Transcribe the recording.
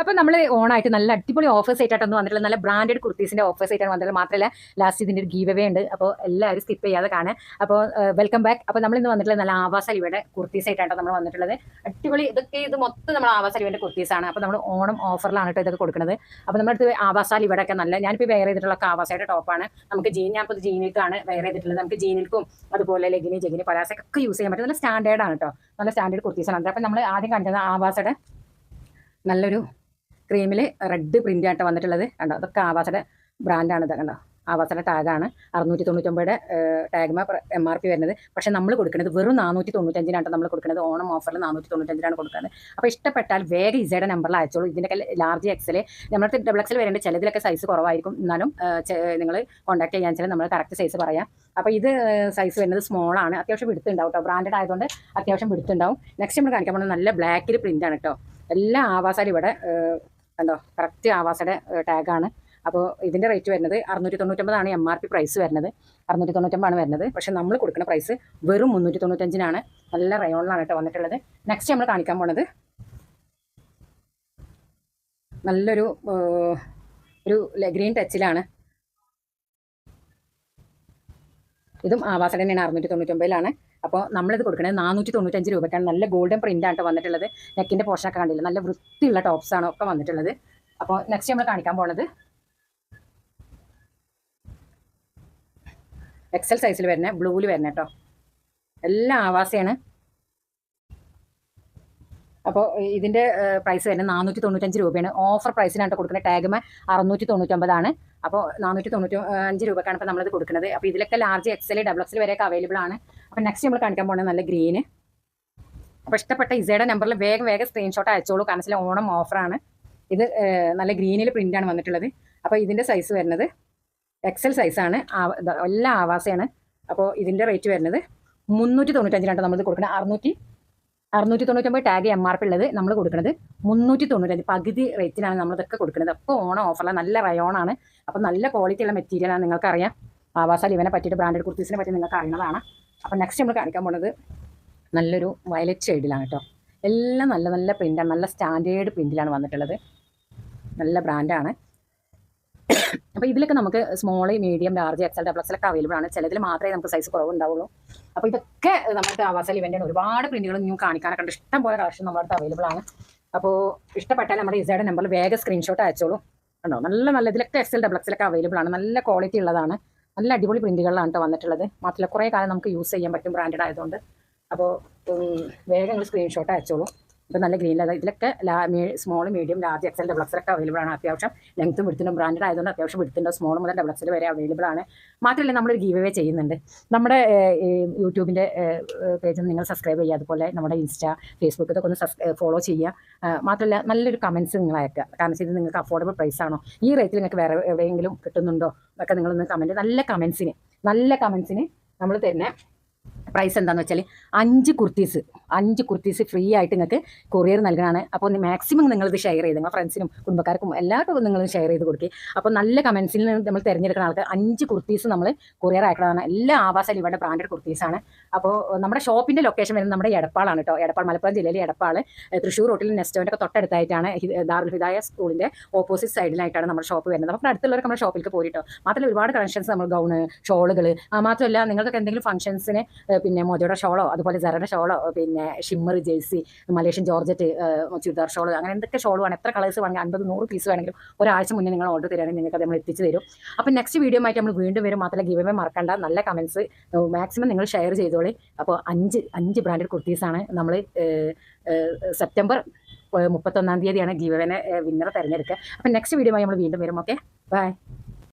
അപ്പോൾ നമ്മൾ ഓണായിട്ട് നല്ല അടിപൊളി ഓഫേഴ്സ് ആയിട്ടാണ് വന്നിട്ടുള്ളത്. നല്ല ബ്രാൻഡഡ് കുർത്തീസിൻ്റെ ഓഫേഴ്സ് ആയിട്ടാണ് വന്നിട്ടുള്ളത്. മാത്രമല്ല ലാസ്റ്റ് ഇതിൻ്റെ ഒരു ഗീവ് അവേ ഉണ്ട്. അപ്പോൾ എല്ലാവരും സ്കിപ്പ് ചെയ്യാതെ കാണാം. അപ്പോൾ വെൽക്കം ബാക്ക്. അപ്പോൾ നമ്മളിന്ന് വന്നിട്ടുള്ളത് നല്ല ആവാസ അലിവയുടെ കുർത്തീസ് ആയിട്ടാണ് നമ്മൾ വന്നിട്ടുള്ളത്. അടിപൊളി ഇത് മൊത്തം നമ്മൾ ആവാസ അലിവയുടെ കുർത്തീസാണ്. അപ്പോൾ നമ്മൾ ഓണം ഓഫറിലാണ് കേട്ടോ ഇതൊക്കെ കൊടുക്കുന്നത്. അപ്പോൾ നമ്മുടെ അടുത്ത് ആവാസ അലിവയുടെ ഒക്കെ നല്ല ഞാനിപ്പോൾ വെയർ ചെയ്തിട്ടുള്ള ആവാസയുടെ ടോപ്പാണ്. നമുക്ക് ഞാനിപ്പോൾ ജീനിൽക്കാണ് വെയർ ചെയ്തിട്ടുള്ളത്. നമുക്ക് ജീനിൽക്കും അതുപോലെ ജെഗിനി പലാസൊക്കെ യൂസ് ചെയ്യാൻ പറ്റും. നല്ല സ്റ്റാൻഡേർഡാണ് കേട്ടോ. നല്ല സ്റ്റാൻഡേർഡ് കുർത്തീസാണ്. അപ്പോൾ നമ്മൾ ആദ്യം കാണിക്കുന്നത് ആവാസയുടെ നല്ലൊരു ക്രീമിൽ റെഡ് പ്രിൻ്റ് ആയിട്ട് വന്നിട്ടുള്ളത് കണ്ടോ. അതൊക്കെ ആവാസയുടെ ബ്രാൻഡാണ്. ഇത് കണ്ടോ, ആവാസയുടെ ടാഗാണ്. 699 ടാഗ് MRP വരുന്നത്. പക്ഷേ നമ്മൾ കൊടുക്കുന്നത് വെറും 495 നമ്മൾ കൊടുക്കുന്നത്. ഓണം ഓഫറിൽ 495 കൊടുക്കുന്നത്. അപ്പോൾ ഇഷ്ടപ്പെട്ടാൽ വേഗം ഇസയുടെ നമ്പറിൽ അയച്ചോളൂ. ഇതിൻ്റെയൊക്കെ ലാർജ് എക്സൽ നമ്മുടെ XXL വരേണ്ട ചിലതിലൊക്കെ സൈസ് കുറവായിരിക്കും. എന്നാലും നിങ്ങൾ കോൺടാക്ട് ചെയ്യാൻ വെച്ചാൽ നമ്മൾ കറക്റ്റ് സൈസ് പറയാം. അപ്പോൾ ഇത് സൈസ് വരുന്നത് സ്മോളാണ്. അത്യാവശ്യം വിടുത്തുണ്ടാവും കേട്ടോ. ബ്രാൻഡഡ് ആയതുകൊണ്ട് അത്യാവശ്യം വിടുത്തുണ്ടാവും. നെക്സ്റ്റ് നമ്മൾ കാണിക്കാൻ പോകുന്നത് നല്ല ബ്ലാക്കിൽ പ്രിൻ്റാണ് കേട്ടോ. എല്ലാ ആവാസാലും ഇവിടെ കണ്ടോ, കറക്റ്റ് ആവാസയുടെ ടാഗാണ്. അപ്പോൾ ഇതിൻ്റെ റേറ്റ് വരുന്നത് 699 MRP പ്രൈസ് വരുന്നത്. 699 വരുന്നത്. പക്ഷേ നമ്മൾ കൊടുക്കുന്ന പ്രൈസ് വെറും 395 നല്ല റയോണിലാണ് കേട്ടോ വന്നിട്ടുള്ളത്. നെക്സ്റ്റ് നമ്മൾ കാണിക്കാൻ പോണത് നല്ലൊരു ഗ്രീൻ ടച്ചിലാണ്. ഇതും ആവാസയുടെ തന്നെയാണ്. 699 അപ്പോൾ നമ്മളിത് കൊടുക്കുന്നത് 495 രൂപയ്ക്കാണ്. നല്ല ഗോൾഡൻ പ്രിൻ്റാണ് വന്നിട്ടുള്ളത്. നെക്കിൻ്റെ പോർഷനൊക്കെ കണ്ടില്ല, നല്ല വൃത്തിയുള്ള ടോപ്സാണ് ഒക്കെ വന്നിട്ടുള്ളത്. അപ്പോൾ നെക്സ്റ്റ് നമ്മൾ കാണിക്കാൻ പോകുന്നത് XL സൈസിൽ വരുന്ന ബ്ലൂവിൽ വരുന്ന കേട്ടോ. എല്ലാം ആവാസയാണ്. അപ്പോൾ ഇതിൻ്റെ പ്രൈസ് വരുന്നത് 495 രൂപയാണ്. ഓഫർ പ്രൈസിനാണ് കൊടുക്കുന്നത്. ടാഗുമ 699 അപ്പോൾ 495 രൂപക്കാണ് ഇപ്പോൾ നമ്മളിത് കൊടുക്കുന്നത്. അപ്പോൾ ഇതിലൊക്കെ ലാർജ് XL XXL വരെയൊക്കെ അവൈലബിൾ ആണ്. അപ്പോൾ നെക്സ്റ്റ് നമ്മൾ കാണിക്കാൻ പോകുന്നത് നല്ല ഗ്രീന്. അപ്പോൾ ഇഷ്ടപ്പെട്ട ഇസയുടെ നമ്പറിൽ വേഗം സ്ക്രീൻഷോട്ട് അയച്ചോളൂ. കാരണം ഓണം ഓഫറാണ്. ഇത് നല്ല ഗ്രീനിൽ പ്രിൻ്റാണ് വന്നിട്ടുള്ളത്. അപ്പോൾ ഇതിൻ്റെ സൈസ് വരുന്നത് XL സൈസാണ്. എല്ലാം ആവാസയാണ്. അപ്പോൾ ഇതിൻ്റെ റേറ്റ് വരുന്നത് 395 നമ്മളിത് കൊടുക്കുന്നത്. 699 ടാഗ് MRP ഉള്ളത് നമ്മൾ കൊടുക്കുന്നത് 395 പകുതി റേറ്റിനാണ് നമ്മളിതൊക്കെ കൊടുക്കുന്നത്. അപ്പോൾ ഓണം ഓഫറിലാണ്. നല്ല റയോണാണ്. അപ്പോൾ നല്ല ക്വാളിറ്റി ഉള്ള മെറ്റീരിയലാണ്. നിങ്ങൾക്കറിയാം ആവാസ ലിവനെ പറ്റിയിട്ട് ബ്രാൻഡഡ് കുർത്തീസിനെ പറ്റി നിങ്ങൾക്ക് അറിയുന്നതാണ്. അപ്പോൾ നെക്സ്റ്റ് നമ്മൾ കാണിക്കാൻ പോകുന്നത് നല്ലൊരു വയലറ്റ് ഷെയ്ഡിലാണ് കേട്ടോ. എല്ലാം നല്ല പ്രിൻ്റാണ്. നല്ല സ്റ്റാൻഡേർഡ് പ്രിൻറ്റിലാണ് വന്നിട്ടുള്ളത്. നല്ല ബ്രാൻഡാണ്. അപ്പോൾ ഇതിലൊക്കെ നമുക്ക് small, medium, large, XL XXL ഒക്കെ അവൈലബിൾ ആണ്. ചിലതിൽ മാത്രമേ നമുക്ക് സൈസ് കുറവുണ്ടാവുള്ളൂ. അപ്പോൾ ഇതൊക്കെ നമ്മുടെ ആവാസ ലിവൻ്റെയാണ്. ഒരുപാട് പ്രിൻറ്റുകൾ നിങ്ങൾ കാണിക്കാനൊക്കെ ഉണ്ട്. ഇഷ്ടം പോലെ കളക്ഷൻ നമ്മുടെ അടുത്ത് അവൈലബിൾ ആണ്. അപ്പോൾ ഇഷ്ടപ്പെട്ടാൽ നമ്മുടെ ഇസയുടെ നമ്പറിൽ വേഗം സ്ക്രീൻഷോട്ട് അയച്ചോളൂ. കണ്ടോ, നല്ല ഇതിലൊക്കെ XL XXL ഒക്കെ അവൈലബിൾ ആണ്. നല്ല ക്വാളിറ്റി ഉള്ളതാണ്. നല്ല അടിപൊളി പ്രിൻറ്റുകളിലാണ് കേട്ടോ വന്നിട്ടുള്ളത്. മാത്രമല്ല കുറേ കാലം നമുക്ക് യൂസ് ചെയ്യാൻ പറ്റും ബ്രാൻഡഡ് ആയതുകൊണ്ട്. അപ്പോൾ വേഗം നിങ്ങൾ സ്ക്രീൻഷോട്ട് അയച്ചോളൂ. ഇപ്പോൾ നല്ല ഗ്രീൻ ഇതിലൊക്കെ small, medium, large, XL XXL ഒക്കെ അവൈലബിൾ ആണ്. അത്യാവശ്യം ലെങ്ത്തും വിടുത്തും ബ്രാൻഡഡ് ആയതുകൊണ്ട് അത്യാവശ്യം വിടുത്തുണ്ട്. സ്മോൾ മുതൽ XXL വരെ അവൈലബിൾ ആണ്. മാത്രമല്ല നമ്മളൊരു ഗീവ് അവേ ചെയ്യുന്നുണ്ട്. നമ്മുടെ യൂട്യൂബിൻ്റെ പേജ് നിങ്ങൾ സബ്സ്ക്രൈബ് ചെയ്യുക. അതുപോലെ നമ്മുടെ ഇൻസ്റ്റാ, ഫേസ്ബുക്ക് ഇതൊക്കെ ഒന്ന് ഫോളോ ചെയ്യുക. മാത്രമല്ല നല്ലൊരു കമൻറ്റ്സ് നിങ്ങൾ അയക്കുക. കാരണം ഇത് നിങ്ങൾക്ക് അഫോർഡബിൾ പ്രൈസ് ആണോ, ഈ റേറ്റിൽ നിങ്ങൾക്ക് വേറെ എവിടെയെങ്കിലും കിട്ടുന്നുണ്ടോ എന്നൊക്കെ നിങ്ങളൊന്ന് കമൻറ്റ്. നല്ല കമൻസിന് നമ്മൾ തരുന്ന പ്രൈസ് എന്താണെന്ന് വെച്ചാൽ 5 കുർത്തീസ് ഫ്രീ ആയിട്ട് നിങ്ങൾക്ക് കൊറിയർ നൽകണമാണ്. അപ്പോൾ മാക്സിമം നിങ്ങളിത് ഷെയർ ചെയ്ത് നിങ്ങളുടെ ഫ്രണ്ട്സിനും കുടുംബക്കാർക്കും എല്ലാവർക്കും നിങ്ങൾ ഷെയർ ചെയ്ത് കൊടുക്കുക. അപ്പോൾ നല്ല കമൻസിൽ നിന്ന് നമ്മൾ തിരഞ്ഞെടുക്കുന്ന ആൾക്ക് 5 കുർത്തീസ് നമ്മൾ കൊറിയർ അയക്കണതാണ്. എല്ലാ ആവാസ ലിവയുടെ ബ്രാൻഡഡ് കുർത്തീസാണ്. അപ്പോൾ നമ്മുടെ ഷോപ്പിൻ്റെ ലൊക്കേഷൻ വരുന്നത് നമ്മുടെ എടപ്പാളാണ് കേട്ടോ. എടപ്പാൾ, മലപ്പുറം ജില്ലയിൽ എടപ്പാൾ, തൃശ്ശൂർ റോട്ടിൽ നെസ്റ്റോൻ്റെ ഒക്കെ തൊട്ടടുത്തായിട്ടാണ്. ദാറുൽ ഹിദായ സ്കൂളിൻ്റെ ഓപ്പോസിറ്റ് സൈഡിലായിട്ടാണ് നമ്മുടെ ഷോപ്പ് വരുന്നത്. അപ്പോൾ അടുത്തുള്ളവർക്ക് നമ്മുടെ ഷോപ്പിലേക്ക് പോയിട്ടോ. മാത്രമല്ല ഒരുപാട് കളക്ഷൻസ് നമ്മൾ ഗൗണ്, ഷോളുകൾ, മാത്രമല്ല നിങ്ങൾക്കൊക്കെ എന്തെങ്കിലും ഫംഗ്ഷൻസിന് പിന്നെ മോജോയുടെ ഷോളോ അതുപോലെ ജറയുടെ ഷോളോ പിന്നെ shimmer, jersey, Malaysian georgette, churidar shawl, അങ്ങനെ എന്തൊക്കെ ഷോൾ വേണം, എത്ര കളേഴ്സ് വേണമെങ്കിൽ 50-100 പീസ് വേണമെങ്കിലും ഒരാഴ്ച മുന്നേ നിങ്ങൾ ഓർഡർ തരികയാണെങ്കിൽ നിങ്ങൾക്ക് അത് നമ്മൾ എത്തിച്ച് തരും. അപ്പോൾ നെക്സ്റ്റ് വീഡിയോ ആയിട്ട് നമ്മൾ വീണ്ടും വരും. മാത്രമല്ല ഗിവ് അവേ മറക്കണ്ട. നല്ല കമൻസ് മാക്സിമം നിങ്ങൾ ഷെയർ ചെയ്തോളി. അപ്പോൾ 5 ബ്രാൻഡഡ് കുർത്തീസാണ് നമ്മൾ സെപ്റ്റംബർ 31 ഗിവ് അവേനെ വിന്നറെ തിരഞ്ഞെടുക്കുക. അപ്പോൾ നെക്സ്റ്റ് വീഡിയോ നമ്മൾ വീണ്ടും വരും. Okay, by.